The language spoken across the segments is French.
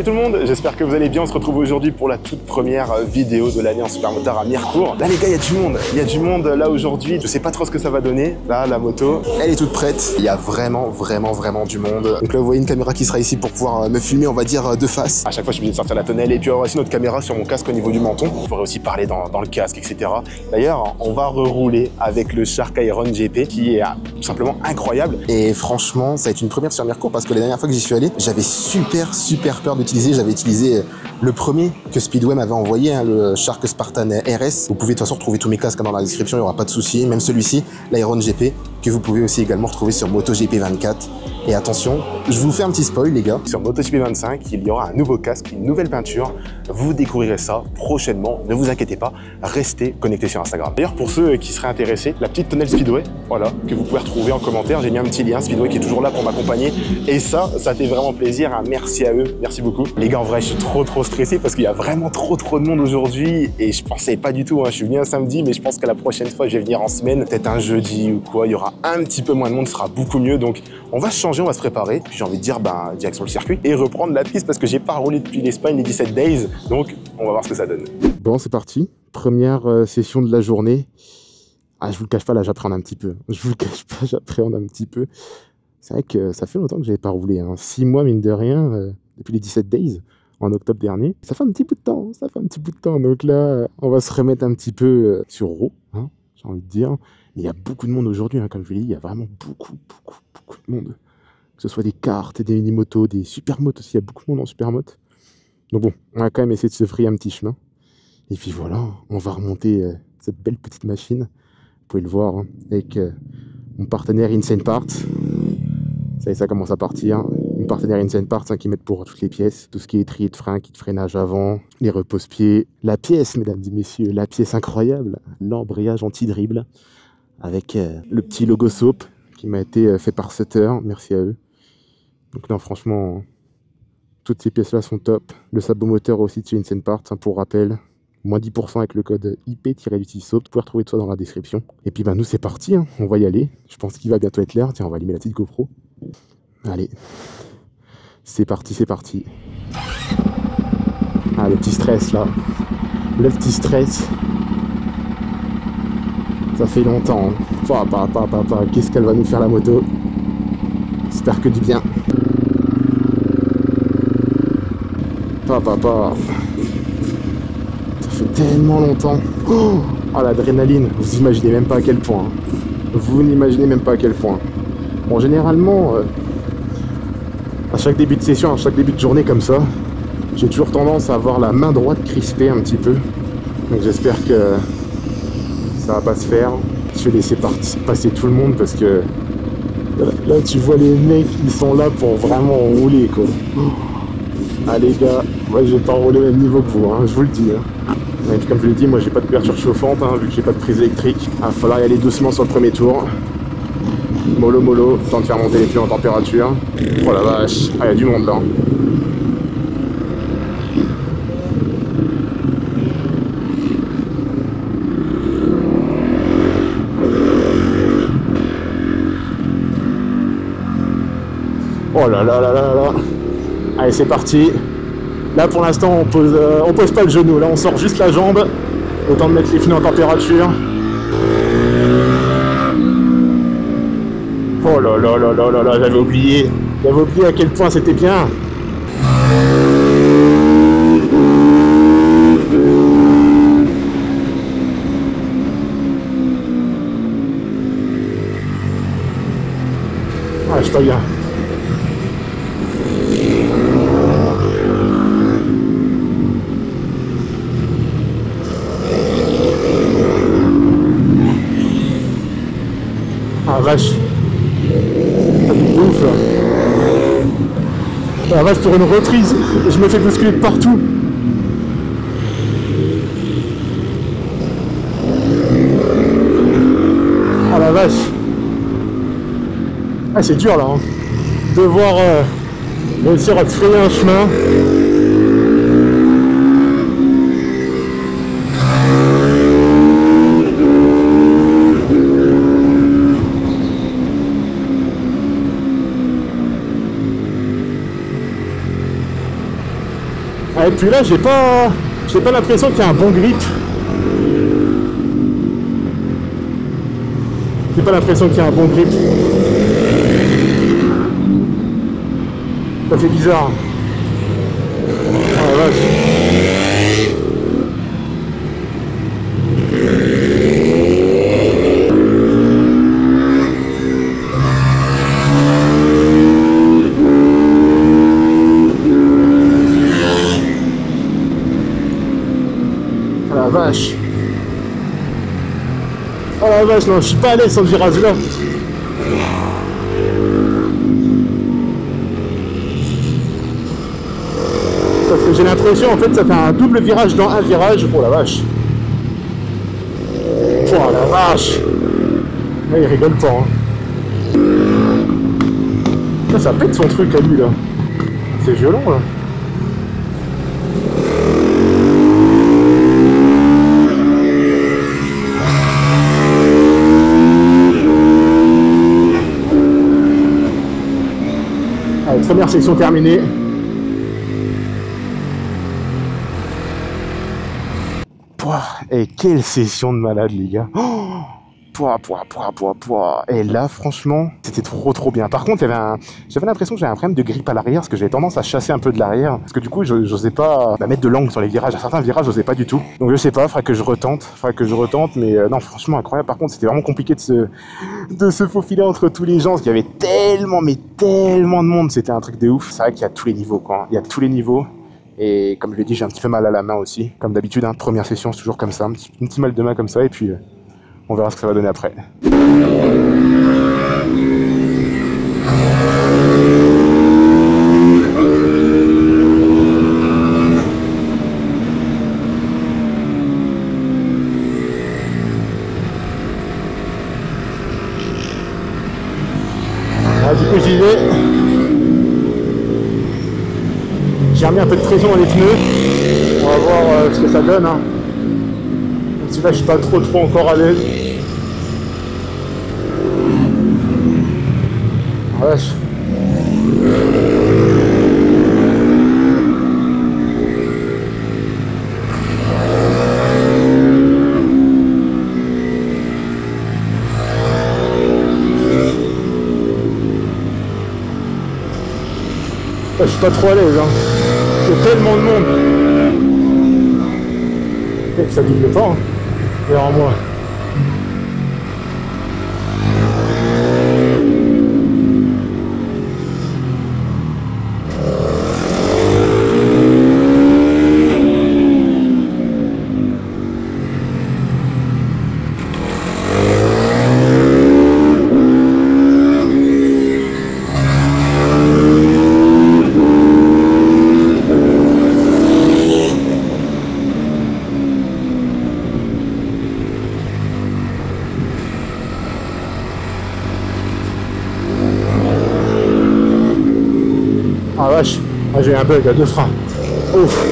Salut tout le monde, j'espère que vous allez bien. On se retrouve aujourd'hui pour la toute première vidéo de l'année en supermotard à Mirecourt. Là les gars, il y a du monde là aujourd'hui. Je sais pas trop ce que ça va donner. Là la moto, elle est toute prête. Il y a vraiment du monde. Donc là vous voyez une caméra qui sera ici pour pouvoir me filmer, on va dire de face. À chaque fois je suis obligé de sortir la tonnelle et puis avoir aussi notre caméra sur mon casque au niveau du menton. Je pourrais aussi parler dans le casque, etc. D'ailleurs, on va rerouler avec le Shark Iron GP qui est tout simplement incroyable. Et franchement, ça va être une première sur Mirecourt parce que la dernière fois que j'y suis allé, j'avais super peur d'utiliser. J'avais utilisé le premier que Speedway m'avait envoyé, hein, le Shark Spartan RS. Vous pouvez de toute façon retrouver tous mes casques dans la description, il n'y aura pas de souci. Même celui-ci, l'Iron GP, que vous pouvez aussi également retrouver sur MotoGP 24. Et attention, je vous fais un petit spoil les gars. Sur MotoGP 25, il y aura un nouveau casque, une nouvelle peinture. Vous découvrirez ça prochainement, ne vous inquiétez pas, restez connectés sur Instagram. D'ailleurs, pour ceux qui seraient intéressés, la petite tonnelle Speedway, voilà, que vous pouvez retrouver en commentaire. J'ai mis un petit lien Speedway qui est toujours là pour m'accompagner. Et ça fait vraiment plaisir. Hein. Merci à eux, merci beaucoup. Les gars, en vrai, je suis trop stressé parce qu'il y a vraiment trop de monde aujourd'hui. Et je pensais pas du tout, hein. Je suis venu un samedi, mais je pense que la prochaine fois, je vais venir en semaine, peut-être un jeudi ou quoi. Il y aura un petit peu moins de monde, ce sera beaucoup mieux. Donc, on va changer, on va se préparer. Puis j'ai envie de dire, direction le circuit et reprendre la piste parce que j'ai pas roulé depuis l'Espagne les 17 days. Donc, on va voir ce que ça donne. Bon, c'est parti. Première session de la journée. Ah, je vous le cache pas, là, j'appréhende un petit peu. Je vous le cache pas, j'appréhende un petit peu. C'est vrai que ça fait longtemps que j'avais pas roulé. Hein. 6 mois, mine de rien, depuis les 17 days, en octobre dernier. Ça fait un petit bout de temps, Donc là, on va se remettre un petit peu sur roue, hein, j'ai envie de dire. Mais il y a beaucoup de monde aujourd'hui, hein, comme je l'ai dit. Il y a vraiment beaucoup de monde. Que ce soit des karts, des mini-motos, des supermotos aussi. Il y a beaucoup de monde en supermoto. Donc bon, on va quand même essayer de se frayer un petit chemin. Et puis voilà, on va remonter cette belle petite machine. Vous pouvez le voir, hein, avec mon partenaire Insane Parts. Ça commence à partir. Mon partenaire Insane Parts, hein, qui met pour toutes les pièces. Tout ce qui est étrier de frein, kit de freinage avant, les repose-pieds. La pièce, mesdames et messieurs, la pièce incroyable. L'embrayage anti-dribble. Avec le petit logo Soap qui m'a été fait par Sutter. Merci à eux. Donc non, franchement, toutes ces pièces-là sont top. Le sabot moteur aussi de chez Insane Parts, hein, pour rappel. Moins 10% avec le code IP-SOAP. Vous pouvez retrouver tout ça dans la description. Et puis nous c'est parti, hein. On va y aller. Je pense qu'il va bientôt être l'heure. Tiens, on va allumer la petite GoPro. Allez, c'est parti. Ah, le petit stress là. Le petit stress. Ça fait longtemps. Hein. Qu'est-ce qu'elle va nous faire la moto? J'espère que du bien. Ça fait tellement longtemps. Oh, l'adrénaline, vous imaginez même pas à quel point. Bon, généralement, à chaque début de session, à chaque début de journée comme ça, j'ai toujours tendance à avoir la main droite crispée un petit peu. Donc j'espère que ça va pas se faire. Je vais laisser passer tout le monde parce que là tu vois les mecs, ils sont là pour vraiment rouler quoi. Ah les gars, moi je vais pas rouler au même niveau que vous, hein, je vous le dis. Hein. Et puis, comme je l'ai dit, moi j'ai pas de couverture chauffante, hein, vu que j'ai pas de prise électrique. Il va falloir y aller doucement sur le premier tour. Mollo, temps de faire monter les pneus en température. Oh la vache, il y a du monde là. Oh là là. Allez, c'est parti. Là pour l'instant on pose pas le genou, là on sort juste la jambe. Autant de mettre les pneus en température. Oh là là, j'avais oublié à quel point c'était bien. Ah, je suis pas bien. Ah vache. Ça me gonfle là. Ah vache, pour une reprise, je me fais bousculer de partout. Ah la vache. Ah c'est dur là, hein. Devoir réussir à te frayer un chemin. Ah, et puis là, j'ai pas l'impression qu'il y a un bon grip. J'ai pas l'impression qu'il y a un bon grip. Ça fait bizarre. Oh la vache. Oh la vache. Oh la vache, non, je suis pas à l'aise sur le virage là. Parce que j'ai l'impression en fait ça fait un double virage dans un virage. Oh la vache. Oh la vache. Là il rigole pas hein. Là, ça pète son truc à lui là. C'est violent là. Allez, première section terminée. Et quelle session de malade les gars. Et là franchement c'était trop bien. Par contre j'avais l'impression que j'avais un problème de grippe à l'arrière parce que j'avais tendance à chasser un peu de l'arrière parce que du coup j'osais pas mettre de l'angle sur les virages. À certains virages j'osais pas du tout. Donc je sais pas, faudrait que je retente mais non franchement incroyable. Par contre c'était vraiment compliqué de se faufiler entre tous les gens parce qu'il y avait tellement de monde. C'était un truc de ouf. C'est vrai qu'il y a tous les niveaux quoi. Il y a tous les niveaux. Et comme je l'ai dit, j'ai un petit peu mal à la main aussi. Comme d'habitude, hein, première session, c'est toujours comme ça, un petit mal de main comme ça, et puis on verra ce que ça va donner après. Ah, du coup, j'y vais. J'ai remis un peu de pression dans les pneus. On va voir ce que ça donne. Hein. Même si là je suis pas trop encore à l'aise. Ah, vache. Je suis pas trop à l'aise. Hein. Il y a tellement de monde. Et que ça double pas, hein. Derrière moi. Ah vache, ah, j'ai un bug à deux freins. Ouf.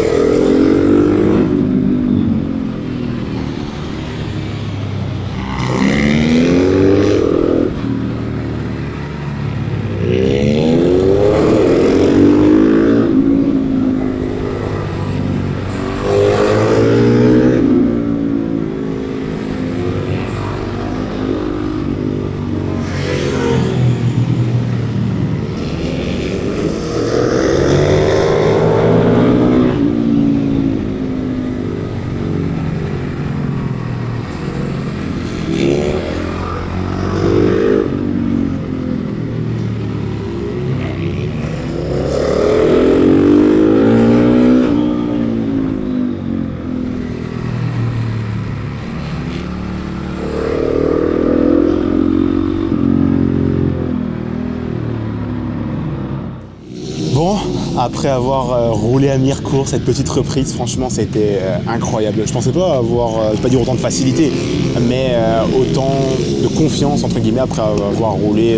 Bon, après avoir roulé à Mirecourt, cette petite reprise, franchement, ça a été incroyable. Je pensais pas avoir, je vais pas dire autant de facilité, mais autant de confiance, entre guillemets, après avoir roulé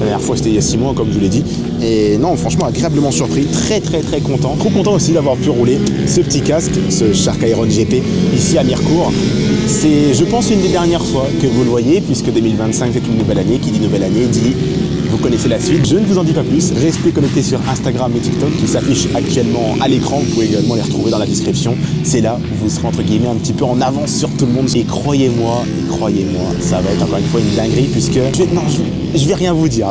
la dernière fois, c'était il y a 6 mois, comme je vous l'ai dit. Et non, franchement, agréablement surpris, très content. Trop content aussi d'avoir pu rouler ce petit casque, ce Shark Iron GP, ici à Mirecourt. C'est, je pense, une des dernières fois que vous le voyez, puisque 2025 est une nouvelle année. Qui dit nouvelle année dit vous connaissez la suite. Je ne vous en dis pas plus. Restez connectés sur Instagram et TikTok qui s'affichent actuellement à l'écran. Vous pouvez également les retrouver dans la description. C'est là où vous serez entre guillemets un petit peu en avance sur tout le monde. Et croyez-moi, ça va être encore une fois une dinguerie puisque je vais rien vous dire.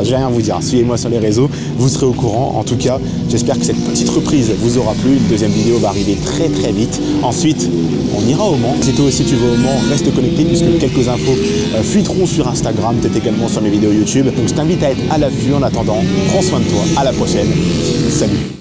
Suivez-moi sur les réseaux, vous serez au courant. En tout cas, j'espère que cette petite reprise vous aura plu. Une deuxième vidéo va arriver très vite. Ensuite, on ira au Mans. Si toi aussi tu vas au Mans, reste connecté puisque quelques infos fuiteront sur Instagram, peut-être également sur mes vidéos YouTube. Donc je t'invite à être à l'affût. En attendant, prends soin de toi. À la prochaine. Salut.